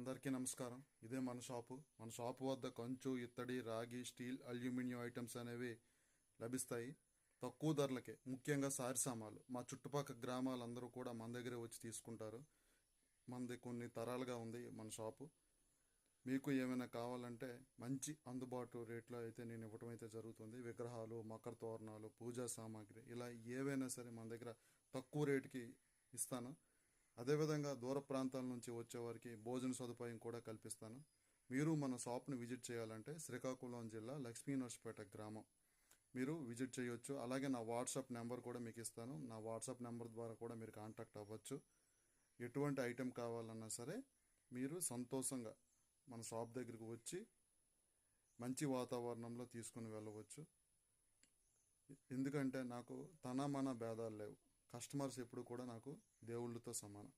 అందరికీ నమస్కారం. ఇదే మన షాపు. మన షాపు వద్ద కంచు, ఇత్తడి, రాగి, స్టీల్, అల్యూమినియం ఐటమ్స్ అనేవి లభిస్తాయి తక్కువ ధరలకే. ముఖ్యంగా సారి సామాన్లు మా చుట్టుపక్కల గ్రామాలందరూ కూడా మన దగ్గరే వచ్చి తీసుకుంటారు. మనది కొన్ని తరాలుగా ఉంది మన షాపు. మీకు ఏమైనా కావాలంటే మంచి అందుబాటు రేట్లో అయితే నేను ఇవ్వటం అయితే జరుగుతుంది. విగ్రహాలు, మకర తోరణాలు, పూజా సామాగ్రి ఇలా ఏవైనా సరే మన దగ్గర తక్కువ రేటుకి ఇస్తాను. అదేవిధంగా దూర ప్రాంతాల నుంచి వచ్చేవారికి భోజన సదుపాయం కూడా కల్పిస్తాను. మీరు మన షాప్ని విజిట్ చేయాలంటే శ్రీకాకుళం జిల్లా లక్ష్మీనర్స్పేట గ్రామం మీరు విజిట్ చేయొచ్చు. అలాగే నా వాట్సాప్ నెంబర్ కూడా మీకు ఇస్తాను. నా వాట్సాప్ నెంబర్ ద్వారా కూడా మీరు కాంటాక్ట్ అవ్వచ్చు. ఎటువంటి ఐటెం కావాలన్నా సరే మీరు సంతోషంగా మన షాప్ దగ్గరికి వచ్చి మంచి వాతావరణంలో తీసుకుని వెళ్ళవచ్చు. ఎందుకంటే నాకు తన మన భేదాలు లేవు. కస్టమర్స్ ఎప్పుడు కూడా నాకు దేవుళ్ళతో సమానం.